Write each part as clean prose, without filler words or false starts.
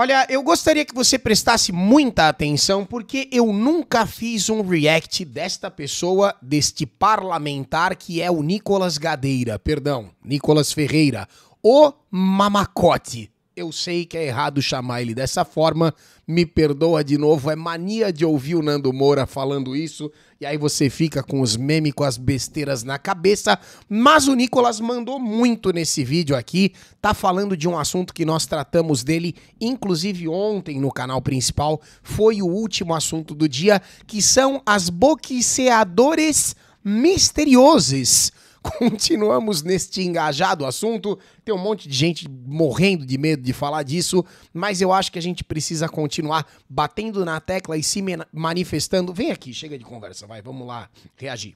Olha, eu gostaria que você prestasse muita atenção, porque eu nunca fiz um react desta pessoa, deste parlamentar que é o Nicolas Gadeira, perdão, Nicolas Ferreira, o Mamacote. Eu sei que é errado chamar ele dessa forma, me perdoa de novo, é mania de ouvir o Nando Moura falando isso, e aí você fica com os memes, com as besteiras na cabeça, mas o Nicolas mandou muito nesse vídeo aqui, tá falando de um assunto que nós tratamos dele, inclusive ontem no canal principal, foi o último assunto do dia, que são as boxeadores misteriosos. Continuamos neste engajado assunto, tem um monte de gente morrendo de medo de falar disso, mas eu acho que a gente precisa continuar batendo na tecla e se manifestando. Vem aqui, chega de conversa, vai, vamos lá reagir.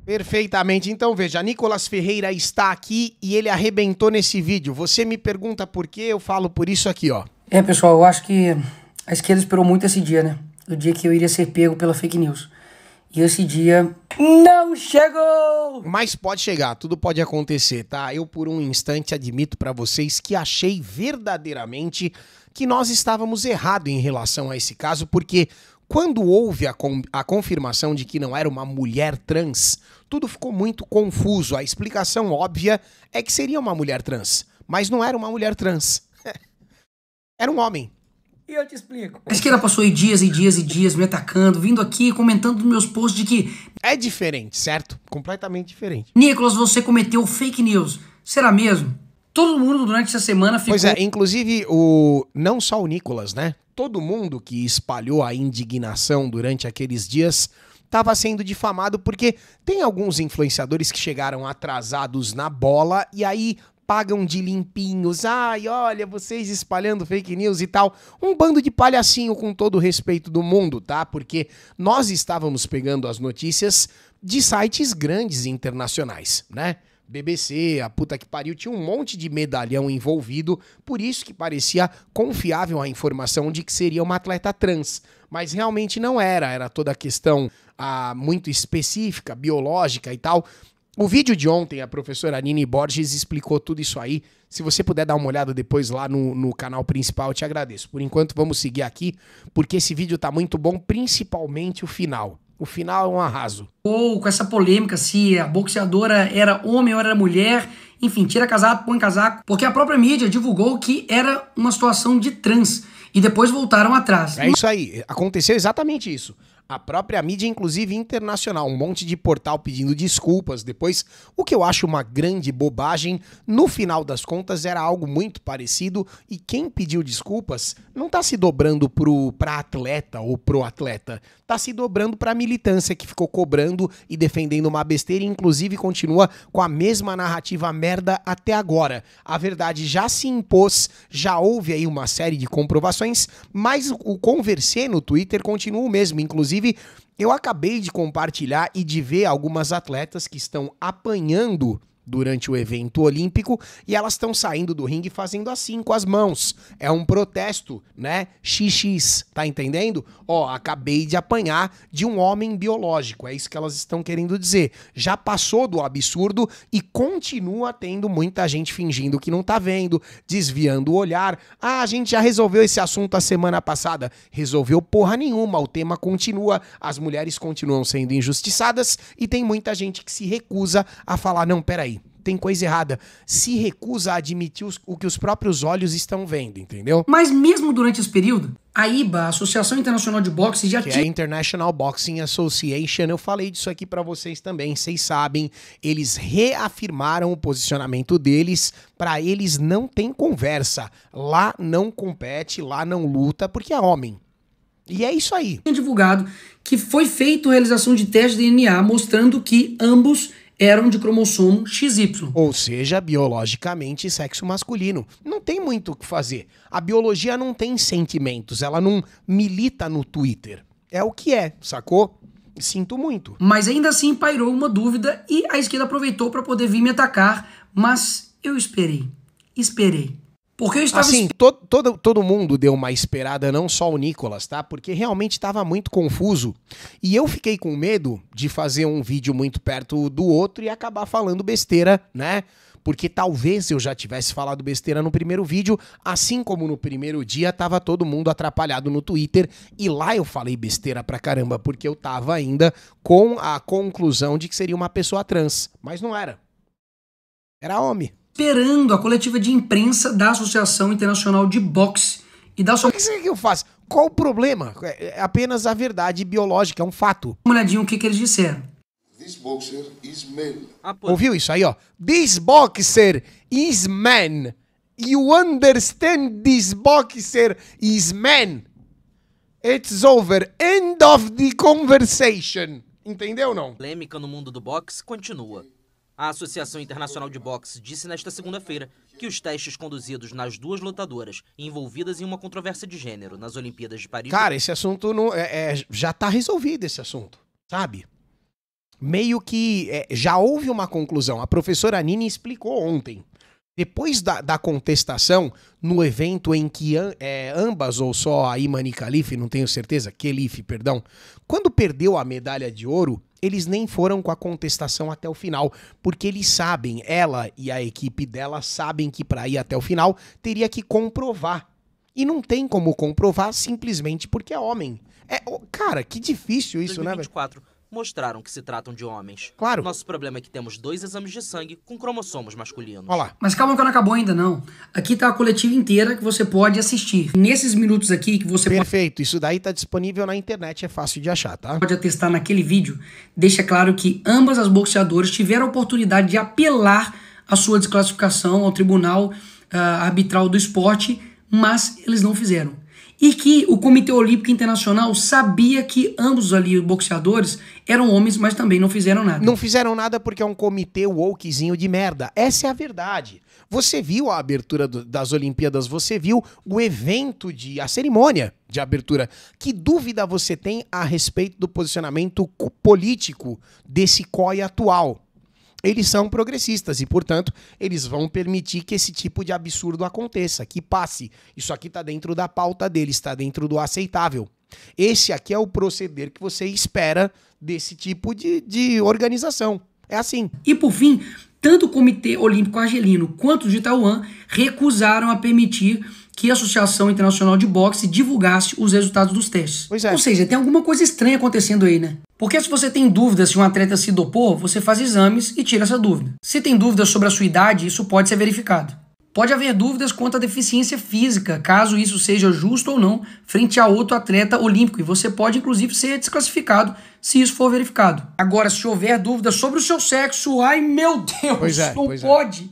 Perfeitamente, então veja, Nicolas Ferreira está aqui e ele arrebentou nesse vídeo. Você me pergunta por quê, eu falo por isso aqui, ó. Pessoal, eu acho que a esquerda esperou muito esse dia, né? O dia que eu iria ser pego pela fake news. E esse dia não chegou! Mas pode chegar, tudo pode acontecer, tá? Eu por um instante admito pra vocês que achei verdadeiramente que nós estávamos errados em relação a esse caso, porque quando houve a confirmação de que não era uma mulher trans, tudo ficou muito confuso. A explicação óbvia é que seria uma mulher trans, mas não era uma mulher trans. Era um homem. E eu te explico. A esquerda passou aí dias e dias e dias me atacando, vindo aqui comentando nos meus posts de que... É diferente, certo? Completamente diferente. Nicolas, você cometeu fake news. Será mesmo? Todo mundo durante essa semana ficou... Pois é, inclusive não só o Nicolas, né? Todo mundo que espalhou a indignação durante aqueles dias estava sendo difamado porque tem alguns influenciadores que chegaram atrasados na bola e aí... pagam de limpinhos, ai, olha, vocês espalhando fake news e tal. Um bando de palhacinho com todo o respeito do mundo, tá? Porque nós estávamos pegando as notícias de sites grandes internacionais, né? BBC, a puta que pariu, tinha um monte de medalhão envolvido, por isso que parecia confiável a informação de que seria uma atleta trans. Mas realmente não era, era toda a questão muito específica, biológica e tal. O vídeo de ontem, a professora Nini Borges explicou tudo isso aí. Se você puder dar uma olhada depois lá no canal principal, eu te agradeço. Por enquanto, vamos seguir aqui, porque esse vídeo tá muito bom, principalmente o final. O final é um arraso. Ou com essa polêmica se a boxeadora era homem ou era mulher. Enfim, tira casaco, põe casaco. Porque a própria mídia divulgou que era uma situação de trans. E depois voltaram atrás. É isso aí, aconteceu exatamente isso. A própria mídia, inclusive internacional, um monte de portal pedindo desculpas depois, o que eu acho uma grande bobagem, no final das contas era algo muito parecido e quem pediu desculpas não tá se dobrando pra atleta ou pro atleta, tá se dobrando pra militância que ficou cobrando e defendendo uma besteira e inclusive continua com a mesma narrativa merda até agora. A verdade já se impôs, já houve aí uma série de comprovações, mas o conversê no Twitter continua o mesmo, inclusive eu acabei de compartilhar e de ver algumas atletas que estão apanhando durante o evento olímpico e elas estão saindo do ringue fazendo assim com as mãos. É um protesto, né? XX, tá entendendo? Ó, acabei de apanhar de um homem biológico, é isso que elas estão querendo dizer. Já passou do absurdo e continua tendo muita gente fingindo que não tá vendo, desviando o olhar. Ah, a gente já resolveu esse assunto a semana passada. Resolveu porra nenhuma, o tema continua, as mulheres continuam sendo injustiçadas e tem muita gente que se recusa a falar, não, peraí, tem coisa errada, se recusa a admitir o que os próprios olhos estão vendo, entendeu? Mas mesmo durante esse período, a IBA, a Associação Internacional de Boxe, já tinha... Que é a International Boxing Association, eu falei disso aqui pra vocês também, vocês sabem, eles reafirmaram o posicionamento deles, pra eles não tem conversa, lá não compete, lá não luta, porque é homem. E é isso aí. Tinha divulgado que foi feita a realização de teste de DNA mostrando que ambos eram de cromossomo XY. Ou seja, biologicamente sexo masculino. Não tem muito o que fazer. A biologia não tem sentimentos, ela não milita no Twitter. É o que é, sacou? Sinto muito. Mas ainda assim pairou uma dúvida e a esquerda aproveitou para poder vir me atacar, mas eu esperei. Porque eu estava... Assim, todo mundo deu uma esperada, não só o Nicolas, tá? Porque realmente estava muito confuso. E eu fiquei com medo de fazer um vídeo muito perto do outro e acabar falando besteira, né? Porque talvez eu já tivesse falado besteira no primeiro vídeo, assim como no primeiro dia tava todo mundo atrapalhado no Twitter. E lá eu falei besteira pra caramba, porque eu tava ainda com a conclusão de que seria uma pessoa trans. Mas não era. Era homem. Esperando a coletiva de imprensa da Associação Internacional de Boxe e da sua... O que você quer que eu faça? Qual o problema? É apenas a verdade biológica, é um fato. Uma olhadinha o que eles disseram. This boxer is male. Ouviu isso aí, ó? This boxer is man. You understand this boxer is man. It's over. End of the conversation. Entendeu ou não? A polêmica no mundo do boxe continua. A Associação Internacional de Boxe disse nesta segunda-feira que os testes conduzidos nas duas lutadoras envolvidas em uma controvérsia de gênero nas Olimpíadas de Paris... Cara, esse assunto não, já tá resolvido, esse assunto, sabe? Meio que já houve uma conclusão. A professora Nini explicou ontem. Depois da contestação, no evento em que ambas, ou só a Imani Khelif, não tenho certeza, Khelif, perdão, quando perdeu a medalha de ouro, eles nem foram com a contestação até o final, porque eles sabem, ela e a equipe dela sabem que para ir até o final teria que comprovar. E não tem como comprovar simplesmente porque é homem. Cara, que difícil isso, 2024, né, velho? Mostraram que se tratam de homens. Claro. Nosso problema é que temos 2 exames de sangue com cromossomos masculinos. Olha lá. Mas calma que não acabou ainda, não. Aqui tá a coletiva inteira que você pode assistir. Nesses minutos aqui que você Perfeito, isso daí tá disponível na internet, é fácil de achar, tá? pode atestar naquele vídeo, deixa claro que ambas as boxeadoras tiveram a oportunidade de apelar a sua desclassificação ao Tribunal Arbitral do Esporte, mas eles não fizeram. E que o Comitê Olímpico Internacional sabia que ambos ali, os boxeadores, eram homens, mas também não fizeram nada. Não fizeram nada porque é um comitê wokezinho de merda. Essa é a verdade. Você viu a abertura das Olimpíadas, você viu o evento, a cerimônia de abertura. Que dúvida você tem a respeito do posicionamento político desse COI atual? Eles são progressistas e, portanto, eles vão permitir que esse tipo de absurdo aconteça, que passe. Isso aqui está dentro da pauta deles, está dentro do aceitável. Esse aqui é o proceder que você espera desse tipo de organização. É assim. E, por fim, tanto o Comitê Olímpico Argelino quanto o de Taiwan recusaram a permitir que a Associação Internacional de Boxe divulgasse os resultados dos testes. Pois é. Ou seja, tem alguma coisa estranha acontecendo aí, né? Porque se você tem dúvidas se um atleta se dopou, você faz exames e tira essa dúvida. Se tem dúvidas sobre a sua idade, isso pode ser verificado. Pode haver dúvidas quanto à deficiência física, caso isso seja justo ou não, frente a outro atleta olímpico, e você pode, inclusive, ser desclassificado se isso for verificado. Agora, se houver dúvidas sobre o seu sexo, ai meu Deus, não pode.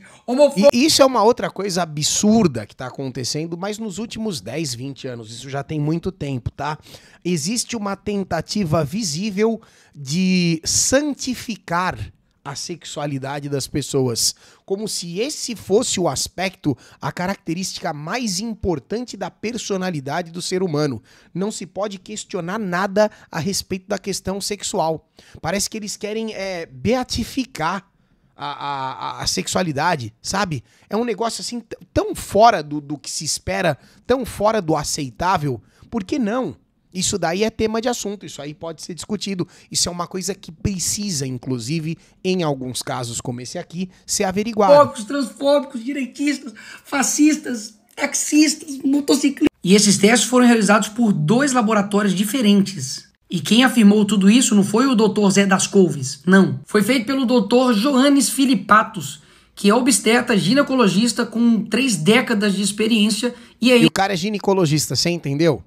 E isso é uma outra coisa absurda que está acontecendo, mas nos últimos 10, 20 anos, isso já tem muito tempo, tá? Existe uma tentativa visível de santificar a sexualidade das pessoas, como se esse fosse o aspecto, a característica mais importante da personalidade do ser humano. Não se pode questionar nada a respeito da questão sexual. Parece que eles querem beatificar a sexualidade, sabe? É um negócio assim tão fora do que se espera, tão fora do aceitável. Por que não? Isso daí é tema de assunto, isso aí pode ser discutido. Isso é uma coisa que precisa, inclusive, em alguns casos como esse aqui, ser averiguado. Homofóbicos, transfóbicos, direitistas, fascistas, taxistas, motociclistas. E esses testes foram realizados por 2 laboratórios diferentes. E quem afirmou tudo isso não foi o Dr. Zé das Couves, não. Foi feito pelo Dr. Joanes Filipatos, que é obstetra ginecologista com 3 décadas de experiência. E o cara é ginecologista, você entendeu?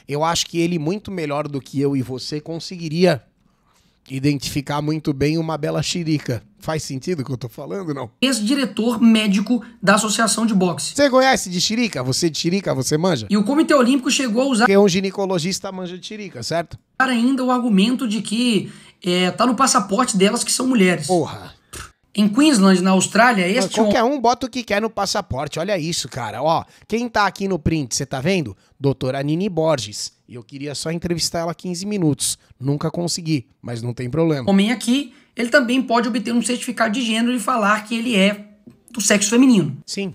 Eu acho que ele, muito melhor do que eu e você, conseguiria identificar muito bem uma bela xirica. Faz sentido o que eu tô falando, não? Ex-diretor médico da Associação de Boxe. Você conhece de xirica? Você de xirica, você manja? E o Comitê Olímpico chegou a usar... Porque um ginecologista manja de xirica, certo? ainda o argumento de que tá no passaporte delas que são mulheres. Porra. Em Queensland, na Austrália, qualquer um bota o que quer no passaporte. Olha isso, cara. Ó, quem tá aqui no print, você tá vendo? Doutora Nini Borges. E eu queria só entrevistar ela 15 minutos. Nunca consegui, mas não tem problema. Homem aqui, ele também pode obter um certificado de gênero e falar que ele é do sexo feminino. Sim.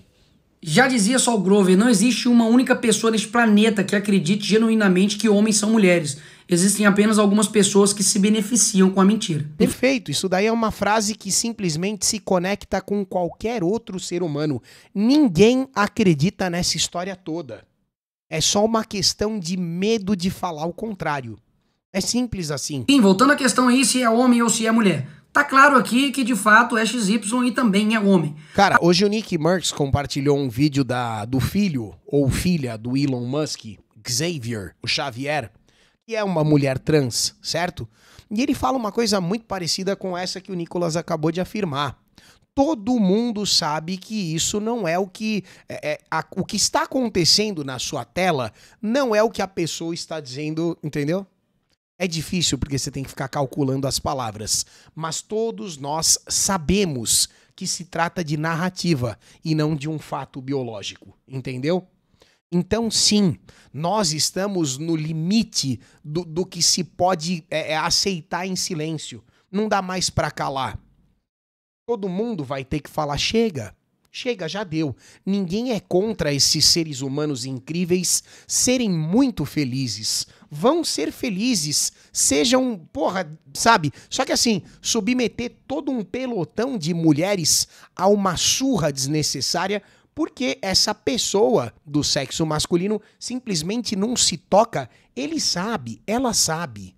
Já dizia Saul Grover, não existe uma única pessoa neste planeta que acredite genuinamente que homens são mulheres. Existem apenas algumas pessoas que se beneficiam com a mentira. Perfeito, isso daí é uma frase que simplesmente se conecta com qualquer outro ser humano. Ninguém acredita nessa história toda. É só uma questão de medo de falar o contrário. É simples assim. Sim, voltando à questão aí se é homem ou se é mulher. Tá claro aqui que de fato é XY e também é homem. Cara, hoje o Nick Merckx compartilhou um vídeo do filho ou filha do Elon Musk, Xavier, o Xavier, que é uma mulher trans, certo? E ele fala uma coisa muito parecida com essa que o Nicolas acabou de afirmar. Todo mundo sabe que isso não é o que... o que está acontecendo na sua tela não é o que a pessoa está dizendo, entendeu? É difícil porque você tem que ficar calculando as palavras, mas todos nós sabemos que se trata de narrativa e não de um fato biológico, entendeu? Então, sim, nós estamos no limite do que se pode aceitar em silêncio. Não dá mais pra calar. Todo mundo vai ter que falar, chega, já deu. Ninguém é contra esses seres humanos incríveis serem muito felizes. Vão ser felizes, sejam, porra, sabe? Só que assim, submeter todo um pelotão de mulheres a uma surra desnecessária porque essa pessoa do sexo masculino simplesmente não se toca. Ele sabe, ela sabe.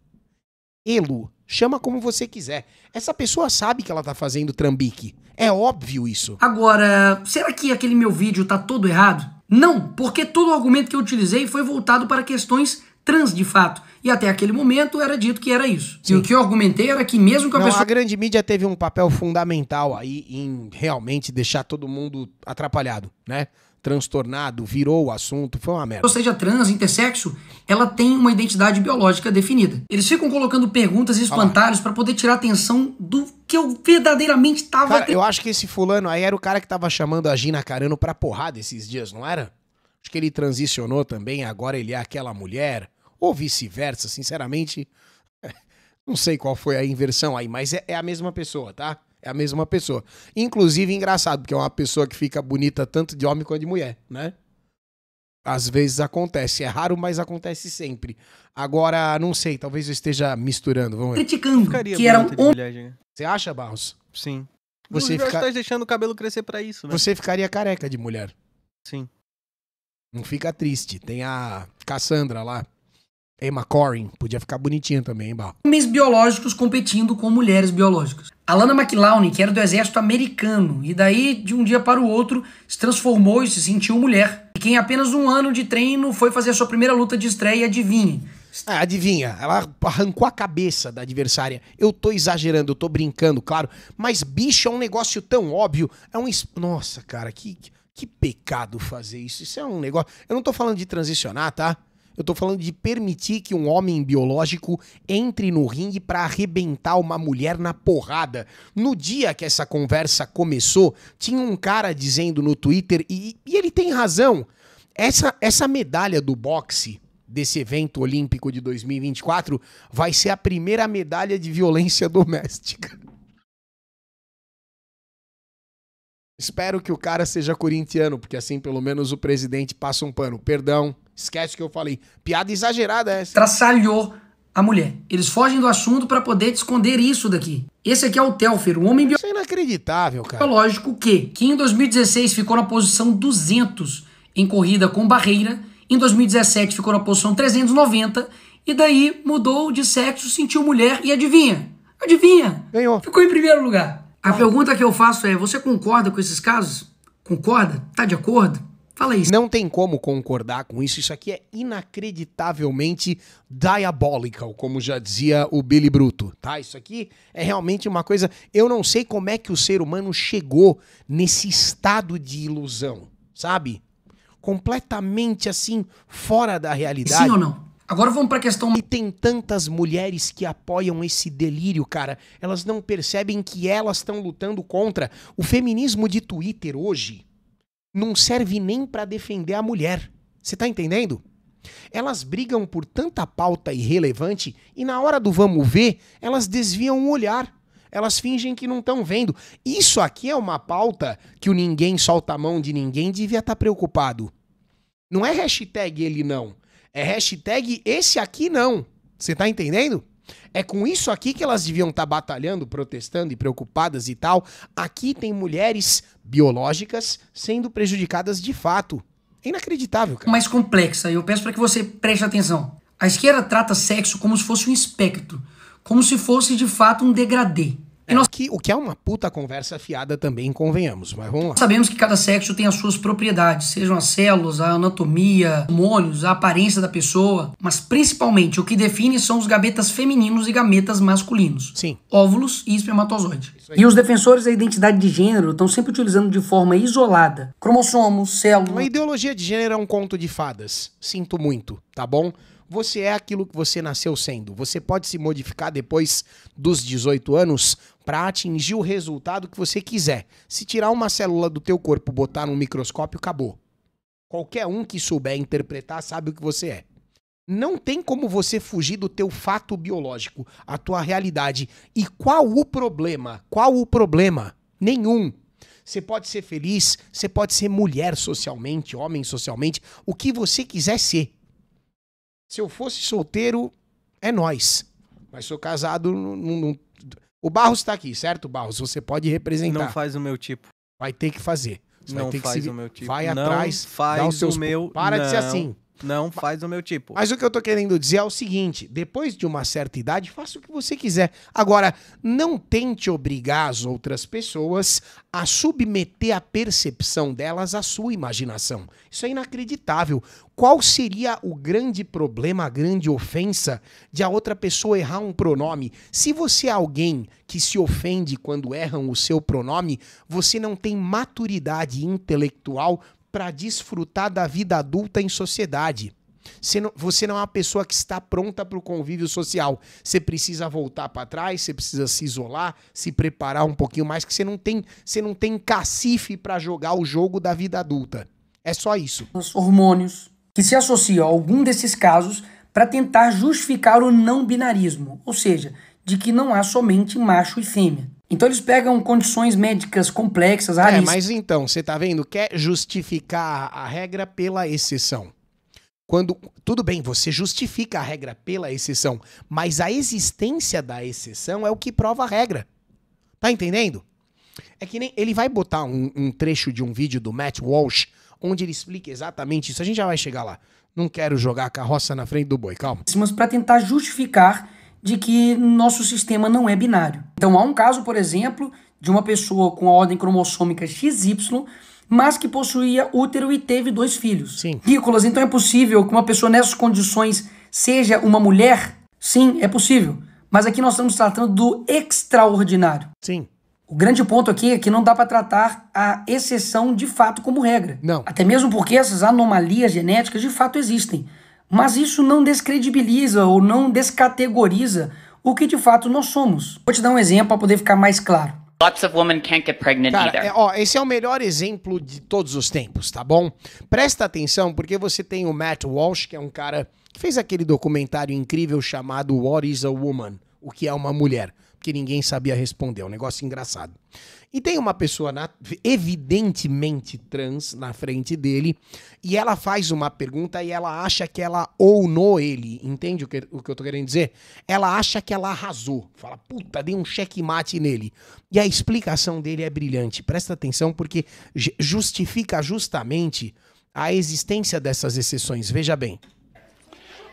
Elo, chama como você quiser. Essa pessoa sabe que ela tá fazendo trambique. É óbvio isso. Agora, será que aquele meu vídeo tá todo errado? Não, porque todo o argumento que eu utilizei foi voltado para questões trans de fato. E até aquele momento era dito que era isso. Sim. E o que eu argumentei era que mesmo que a pessoa... A grande mídia teve um papel fundamental aí em realmente deixar todo mundo atrapalhado, né? Transtornado, virou o assunto, foi uma merda. Ou seja, trans, intersexo, ela tem uma identidade biológica definida. Eles ficam colocando perguntas e espantalhos pra poder tirar a atenção do que eu verdadeiramente tava... Cara, eu acho que esse fulano aí era o cara que tava chamando a Gina Carano pra porrada esses dias, não era? Acho que ele transicionou também, agora ele é aquela mulher, ou vice-versa, sinceramente. Não sei qual foi a inversão aí, mas é a mesma pessoa, tá? É a mesma pessoa. Inclusive, engraçado, porque é uma pessoa que fica bonita tanto de homem quanto de mulher, né? Às vezes acontece. É raro, mas acontece sempre. Agora, não sei, talvez eu esteja misturando. Vamos ver. Criticando que era um... Você acha, Barros? Sim. Você tá deixando o cabelo crescer pra isso, né? Você ficaria careca de mulher. Sim. Não fica triste. Tem a Cassandra lá. Emma Corrin, podia ficar bonitinha também, hein, Barro? Homens biológicos competindo com mulheres biológicas. Alana McLaughlin, que era do exército americano, e daí, de um dia para o outro, se transformou e se sentiu mulher. E que em apenas um ano de treino foi fazer a sua primeira luta de estreia, adivinhe. Adivinha, ela arrancou a cabeça da adversária. Eu tô exagerando, eu tô brincando, claro, mas bicho é um negócio tão óbvio, Nossa, cara, que pecado fazer isso. Isso é um negócio... Eu não tô falando de transicionar, tá? Eu tô falando de permitir que um homem biológico entre no ringue pra arrebentar uma mulher na porrada. No dia que essa conversa começou, tinha um cara dizendo no Twitter, e ele tem razão, essa medalha do boxe desse evento olímpico de 2024 vai ser a primeira medalha de violência doméstica. Espero que o cara seja corintiano, porque assim pelo menos o presidente passa um pano. Perdão. Esquece o que eu falei. Piada exagerada essa. Traçalhou a mulher. Eles fogem do assunto pra poder esconder isso daqui. Esse aqui é o Telfer, o homem Isso é inacreditável, cara. biológico que em 2016 ficou na posição 200 em corrida com barreira, em 2017 ficou na posição 390 e daí mudou de sexo, sentiu mulher e adivinha? Adivinha? Ganhou. Ficou em primeiro lugar. A pergunta que eu faço é, você concorda com esses casos? Concorda? Tá de acordo? Fala isso. Não tem como concordar com isso. Isso aqui é inacreditavelmente diabolical, como já dizia o Billy Bruto, tá? Isso aqui é realmente uma coisa... Eu não sei como é que o ser humano chegou nesse estado de ilusão, sabe? Completamente, assim, fora da realidade. Sim ou não? Agora vamos pra questão... E tem tantas mulheres que apoiam esse delírio, cara. Elas não percebem que elas estão lutando contra. O feminismo de Twitter hoje não serve nem pra defender a mulher. Você tá entendendo? Elas brigam por tanta pauta irrelevante e na hora do vamos ver, elas desviam o olhar. Elas fingem que não estão vendo. Isso aqui é uma pauta que o ninguém solta a mão de ninguém devia estar preocupado. Não é hashtag ele não. É hashtag esse aqui não. Você tá entendendo? É com isso aqui que elas deviam estar batalhando, protestando e preocupadas e tal. Aqui tem mulheres biológicas sendo prejudicadas de fato. É inacreditável, cara. Mais complexa, eu peço para que você preste atenção. A esquerda trata sexo como se fosse um espectro, como se fosse de fato um degradê. E nós O que é uma puta conversa fiada também, convenhamos, mas vamos lá. sabemos que cada sexo tem as suas propriedades, sejam as células, a anatomia, hormônios, a aparência da pessoa, mas principalmente o que define são os gametas femininos e gametas masculinos. Sim. Óvulos e espermatozoide. aí. E os defensores da identidade de gênero estão sempre utilizando de forma isolada cromossomos, Uma células. ideologia de gênero é um conto de fadas. Sinto muito, tá bom? Você é aquilo que você nasceu sendo. Você pode se modificar depois dos 18 anos para atingir o resultado que você quiser. Se tirar uma célula do teu corpo, botar num microscópio, acabou. Qualquer um que souber interpretar sabe o que você é. Não tem como você fugir do teu fato biológico, a tua realidade. E qual o problema? Qual o problema? Nenhum. Você pode ser feliz, você pode ser mulher socialmente, homem socialmente, o que você quiser ser. Se eu fosse solteiro, é nóis. Mas sou casado, o Barros tá aqui, certo, Barros? Você pode representar. Não faz o meu tipo. Vai ter que fazer. Você vai Não ter que faz se... o meu tipo. Vai Não atrás, faz dá os seus... o meu... Para de ser Não. assim. Não faz o meu tipo. Mas o que eu tô querendo dizer é o seguinte, depois de uma certa idade, faça o que você quiser. Agora, não tente obrigar as outras pessoas a submeter a percepção delas à sua imaginação. Isso é inacreditável. Qual seria o grande problema, a grande ofensa de a outra pessoa errar um pronome? Se você é alguém que se ofende quando erram o seu pronome, você não tem maturidade intelectual para desfrutar da vida adulta em sociedade. Você não é uma pessoa que está pronta para o convívio social. Você precisa voltar para trás, você precisa se isolar, se preparar um pouquinho mais, que você não tem cacife para jogar o jogo da vida adulta. É só isso. Os hormônios que se associam a algum desses casos para tentar justificar o não binarismo, ou seja, de que não há somente macho e fêmea. Então eles pegam condições médicas complexas, mas então, você tá vendo? Quer justificar a regra pela exceção. Tudo bem, você justifica a regra pela exceção, mas a existência da exceção é o que prova a regra. Tá entendendo? É que nem ele vai botar um trecho de um vídeo do Matt Walsh, onde ele explica exatamente isso. A gente já vai chegar lá. Não quero jogar a carroça na frente do boi, calma. Mas para tentar justificar de que nosso sistema não é binário. Então há um caso, por exemplo, de uma pessoa com a ordem cromossômica XY, mas que possuía útero e teve 2 filhos. Sim. Nicolas, então é possível que uma pessoa nessas condições seja uma mulher? Sim, é possível. Mas aqui nós estamos tratando do extraordinário. Sim. O grande ponto aqui é que não dá para tratar a exceção de fato como regra. Não. Até mesmo porque essas anomalias genéticas de fato existem. Mas isso não descredibiliza ou não descategoriza o que de fato nós somos. Vou te dar um exemplo para poder ficar mais claro. Lots of women can't get pregnant Cara, either. esse é o melhor exemplo de todos os tempos, tá bom? Presta atenção, porque você tem o Matt Walsh, que é um cara que fez aquele documentário incrível chamado What is a Woman? O que é uma mulher? Porque ninguém sabia responder, é um negócio engraçado. E tem uma pessoa evidentemente trans na frente dele, e ela faz uma pergunta e ela acha que ela ounou ele, entende o que eu tô querendo dizer? Ela acha que ela arrasou, fala, puta, dei um checkmate nele. E a explicação dele é brilhante, presta atenção, porque justifica justamente a existência dessas exceções, veja bem.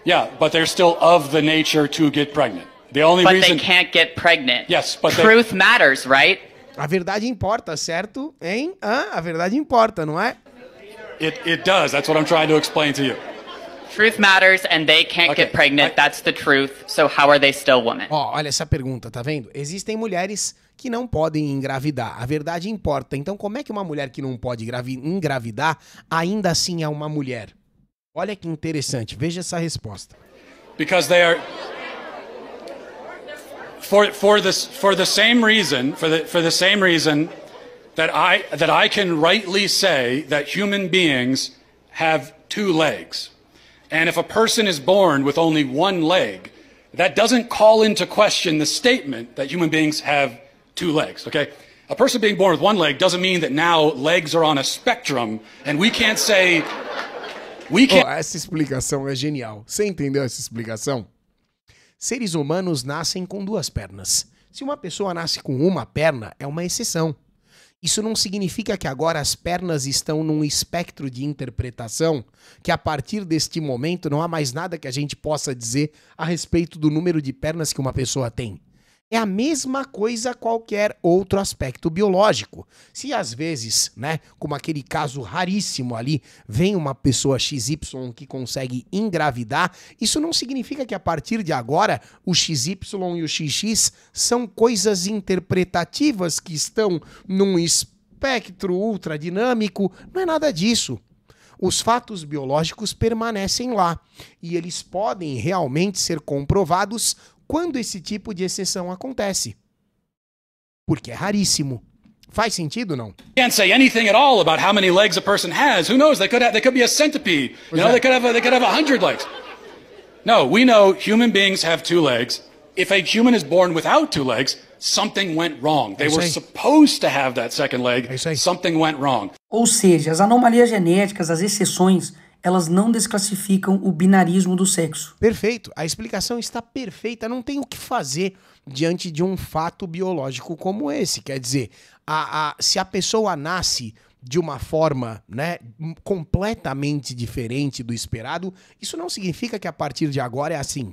Yeah, but they're still of the nature to get pregnant. The only But reason... they can't get pregnant. Yes, but Truth matters, right? A verdade importa, certo? Hein? A verdade importa, não é? It does. That's what I'm trying to explain to you. Truth matters and they can't Okay, get pregnant. That's the truth. So how are they still women? Ó, olha essa pergunta, tá vendo? Existem mulheres que não podem engravidar. A verdade importa. Então, como é que uma mulher que não pode engravidar ainda assim é uma mulher? Olha que interessante. Veja essa resposta. Because they are... For the same reason that I can rightly say that human beings have 2 legs. And if a person is born with only 1 leg, that doesn't call into question the statement that human beings have two legs, okay? A person being born with one leg doesn't mean that now legs are on a spectrum and we can't say... Essa explicação é genial. Você entendeu essa explicação? Seres humanos nascem com duas pernas. Se uma pessoa nasce com uma perna, é uma exceção. Isso não significa que agora as pernas estão num espectro de interpretação, que a partir deste momento não há mais nada que a gente possa dizer a respeito do número de pernas que uma pessoa tem. É a mesma coisa a qualquer outro aspecto biológico. Se às vezes, né, como aquele caso raríssimo ali, vem uma pessoa XY que consegue engravidar, isso não significa que a partir de agora o XY e o XX são coisas interpretativas que estão num espectro ultradinâmico. Não é nada disso. Os fatos biológicos permanecem lá e eles podem realmente ser comprovados quando esse tipo de exceção acontece. Porque é raríssimo. Faz sentido, não? Can't say anything at all about how many legs a person has. Who knows? They could be a centipede. You know, they could have 100 legs. No, we know human beings have two legs. If a human is born without two legs, something went wrong. They were supposed to have that second leg. Something went wrong. Ou seja, as anomalias genéticas, as exceções, elas não desclassificam o binarismo do sexo. Perfeito. A explicação está perfeita. Não tem o que fazer diante de um fato biológico como esse. Quer dizer, se a pessoa nasce de uma forma, né, completamente diferente do esperado, isso não significa que a partir de agora é assim.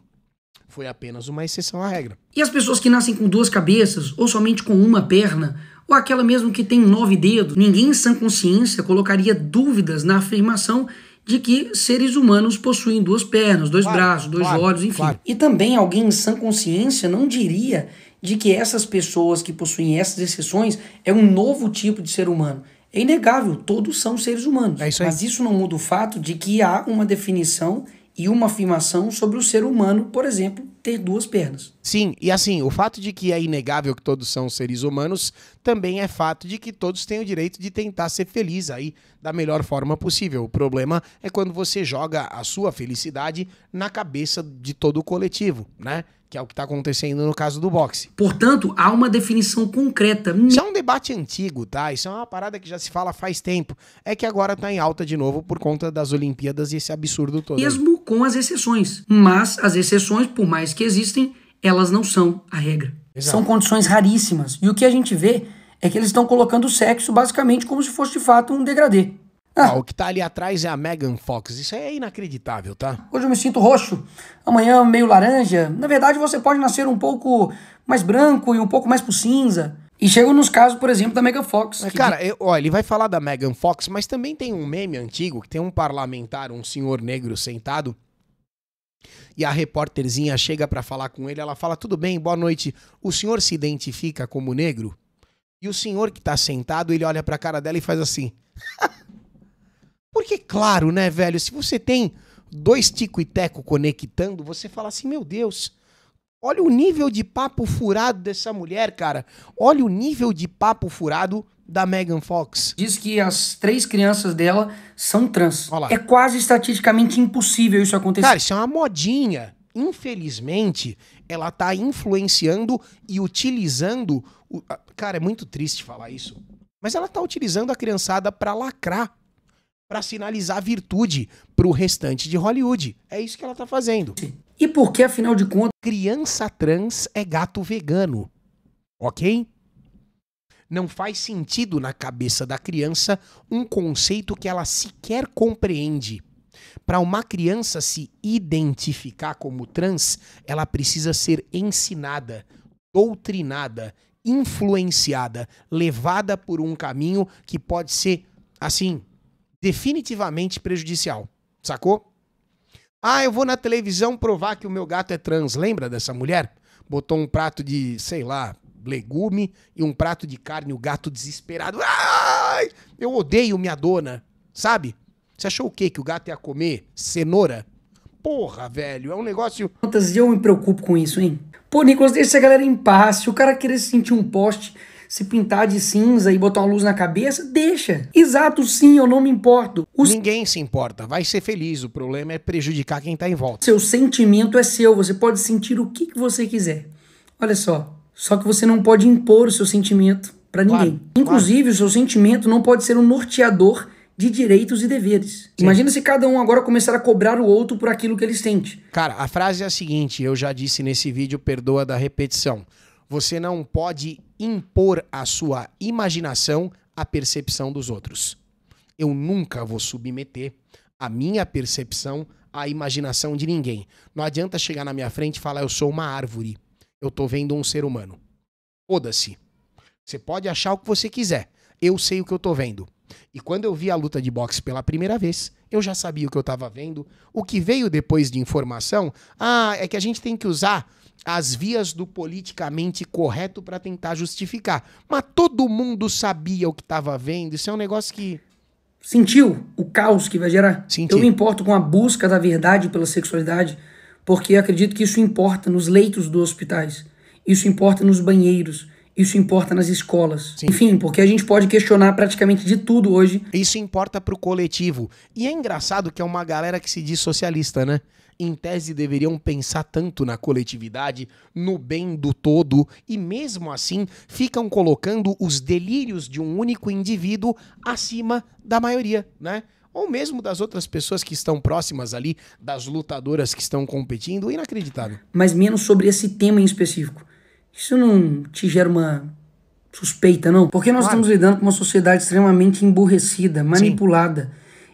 Foi apenas uma exceção à regra. E as pessoas que nascem com duas cabeças, ou somente com uma perna, ou aquela mesmo que tem 9 dedos, ninguém em sã consciência colocaria dúvidas na afirmação de que seres humanos possuem duas pernas, dois braços, dois olhos, enfim. E também alguém em sã consciência não diria de que essas pessoas que possuem essas exceções é um novo tipo de ser humano. É inegável, todos são seres humanos. Mas isso não muda o fato de que há uma definição e uma afirmação sobre o ser humano, por exemplo, ter duas pernas. Sim, e assim, o fato de que é inegável que todos são seres humanos também é fato de que todos têm o direito de tentar ser feliz aí da melhor forma possível. O problema é quando você joga a sua felicidade na cabeça de todo o coletivo, né? Que é o que está acontecendo no caso do boxe. Portanto, há uma definição concreta. Isso é um debate antigo, tá? Isso é uma parada que já se fala faz tempo. É que agora tá em alta de novo por conta das Olimpíadas e esse absurdo todo. Mesmo com as exceções. Mas as exceções, por mais que existem, elas não são a regra. Exato. São condições raríssimas. E o que a gente vê é que eles estão colocando o sexo basicamente como se fosse de fato um degradê. O que tá ali atrás é a Megan Fox. Isso é inacreditável, tá? Hoje eu me sinto roxo, amanhã meio laranja. Na verdade, você pode nascer um pouco mais branco e um pouco mais pro cinza. E chegam nos casos, por exemplo, da Megan Fox. Cara, ele vai falar da Megan Fox, mas também tem um meme antigo que tem um parlamentar, um senhor negro sentado, e a repórterzinha chega pra falar com ele, ela fala, tudo bem, boa noite, o senhor se identifica como negro? E o senhor que tá sentado, ele olha pra cara dela e faz assim... Porque, claro, né, velho, se você tem 2 tico e teco conectando, você fala assim, meu Deus, olha o nível de papo furado dessa mulher, cara. Olha o nível de papo furado da Megan Fox. Diz que as 3 crianças dela são trans. É quase estatisticamente impossível isso acontecer. Cara, isso é uma modinha. Infelizmente, ela tá influenciando e utilizando... Cara, é muito triste falar isso. Mas ela tá utilizando a criançada pra lacrar. Pra sinalizar virtude pro restante de Hollywood. É isso que ela tá fazendo. E por que, afinal de contas... Criança trans é gato vegano. Ok? Não faz sentido na cabeça da criança um conceito que ela sequer compreende. Para uma criança se identificar como trans, ela precisa ser ensinada, doutrinada, influenciada, levada por um caminho que pode ser, assim... definitivamente prejudicial, sacou? Eu vou na televisão provar que o meu gato é trans. Lembra dessa mulher? Botou um prato de, sei lá, legume e um prato de carne, o gato desesperado. Ai, eu odeio minha dona, sabe? Você achou o quê? Que o gato ia comer cenoura? Porra, velho, é um negócio... Eu me preocupo com isso, hein? Pô, Nicolas, deixa a galera em paz. Se o cara querer sentir um poste... se pintar de cinza e botar uma luz na cabeça, deixa. Exato, sim, eu não me importo. Ninguém se importa, vai ser feliz, o problema é prejudicar quem tá em volta. Seu sentimento é seu, você pode sentir o que você quiser. Olha só Só que você não pode impor o seu sentimento pra ninguém. Claro, Inclusive, o seu sentimento não pode ser um norteador de direitos e deveres. Sim. Imagina se cada um agora começar a cobrar o outro por aquilo que ele sente. Cara, a frase é a seguinte, eu já disse nesse vídeo, perdoa da repetição. Você não pode impor a sua imaginação à percepção dos outros. Eu nunca vou submeter a minha percepção à imaginação de ninguém. Não adianta chegar na minha frente e falar, eu sou uma árvore. Eu tô vendo um ser humano. Foda-se. Você pode achar o que você quiser. Eu sei o que eu tô vendo. E quando eu vi a luta de boxe pela primeira vez, eu já sabia o que eu tava vendo. O que veio depois de informação, é que a gente tem que usar as vias do politicamente correto para tentar justificar. Mas todo mundo sabia o que tava vendo. Isso é um negócio que... Sentiu o caos que vai gerar? Senti. Eu me importo com a busca da verdade pela sexualidade, porque acredito que isso importa nos leitos dos hospitais, isso importa nos banheiros, isso importa nas escolas. Sim. Enfim, porque a gente pode questionar praticamente de tudo hoje. Isso importa pro coletivo. E é engraçado que é uma galera que se diz socialista, né? Em tese deveriam pensar tanto na coletividade, no bem do todo, e mesmo assim ficam colocando os delírios de um único indivíduo acima da maioria, né? Ou mesmo das outras pessoas que estão próximas ali, das lutadoras que estão competindo, inacreditável. Mas menos sobre esse tema em específico. Isso não te gera uma suspeita, não? Porque nós estamos lidando com uma sociedade extremamente emburrecida, manipulada.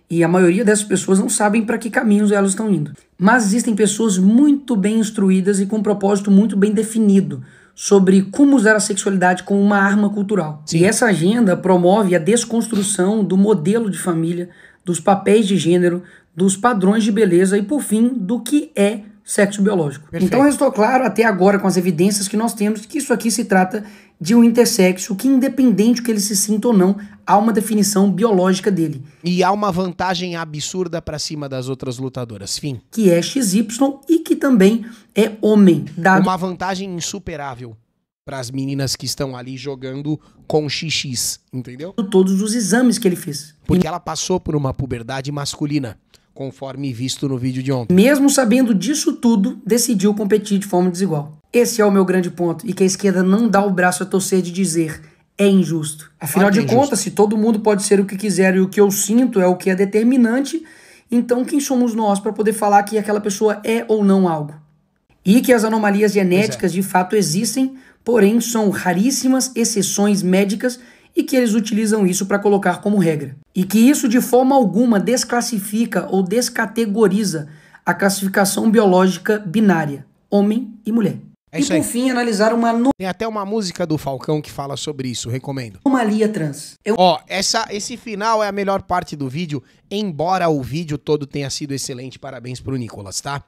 E a maioria dessas pessoas não sabem para que caminhos elas estão indo. Mas existem pessoas muito bem instruídas e com um propósito muito bem definido sobre como usar a sexualidade como uma arma cultural. Sim. E essa agenda promove a desconstrução do modelo de família, dos papéis de gênero, dos padrões de beleza e, por fim, do que é sexo biológico. Perfeito. Então restou claro até agora com as evidências que nós temos que isso aqui se trata de um intersexo que, independente do que ele se sinta ou não, há uma definição biológica dele. E há uma vantagem absurda pra cima das outras lutadoras. Fim. Que é XY e que também é homem, dado Uma vantagem insuperável pras meninas que estão ali jogando com XX, entendeu? todos os exames que ele fez. Porque ela passou por uma puberdade masculina, conforme visto no vídeo de ontem. Mesmo sabendo disso tudo, decidiu competir de forma desigual. Esse é o meu grande ponto, e que a esquerda não dá o braço a torcer de dizer é injusto. Afinal de contas, se todo mundo pode ser o que quiser e o que eu sinto é o que é determinante, então quem somos nós para poder falar que aquela pessoa é ou não algo? E que as anomalias genéticas de fato existem, porém são raríssimas exceções médicas e que eles utilizam isso para colocar como regra. E que isso de forma alguma desclassifica ou descategoriza a classificação biológica binária, homem e mulher. É E isso por aí. fim, analisar uma Tem até uma música do Falcão que fala sobre isso, recomendo. anomalia trans. Ó, esse final é a melhor parte do vídeo, embora o vídeo todo tenha sido excelente, parabéns pro Nicolas, tá?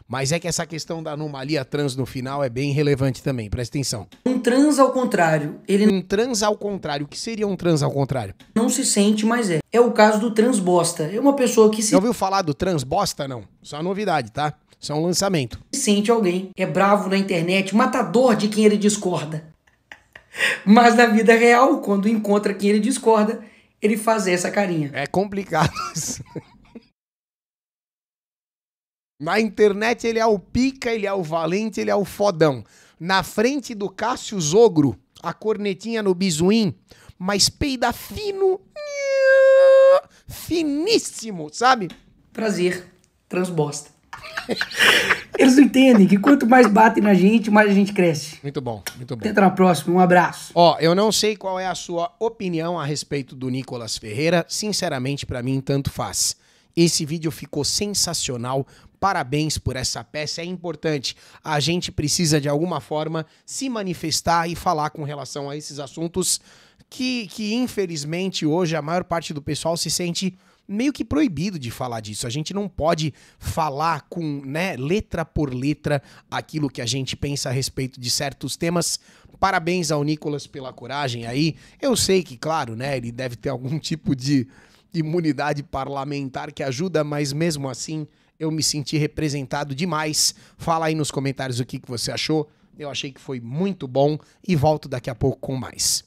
Mas é que essa questão da anomalia trans no final é bem relevante também, presta atenção. Um trans ao contrário, ele Um trans ao contrário, o que seria um trans ao contrário? não se sente, mas é. É o caso do transbosta. É uma pessoa que se Já ouviu falar do trans bosta? Não, só novidade, tá? Isso é um lançamento. sente alguém, é bravo na internet, matador de quem ele discorda. Mas na vida real, quando encontra quem ele discorda, ele faz essa carinha. É complicado isso. Na internet ele é o pica, ele é o valente, ele é o fodão. Na frente do Cássio Zogro, a cornetinha no bisuim, mas peida fino, finíssimo, sabe? Prazer, transbosta. Eles não entendem que quanto mais batem na gente, mais a gente cresce. Muito bom, muito bom. Tenta na próxima, um abraço. Ó, eu não sei qual é a sua opinião a respeito do Nicolas Ferreira. Sinceramente, pra mim, tanto faz. Esse vídeo ficou sensacional. Parabéns por essa peça, é importante. A gente precisa, de alguma forma, se manifestar e falar com relação a esses assuntos que infelizmente, hoje, a maior parte do pessoal se sente meio que proibido de falar disso. A gente não pode falar com, né, letra por letra aquilo que a gente pensa a respeito de certos temas. Parabéns ao Nicolas pela coragem aí. Eu sei que, claro, né, ele deve ter algum tipo de imunidade parlamentar que ajuda, mas mesmo assim eu me senti representado demais. Fala aí nos comentários o que você achou. Eu achei que foi muito bom e volto daqui a pouco com mais.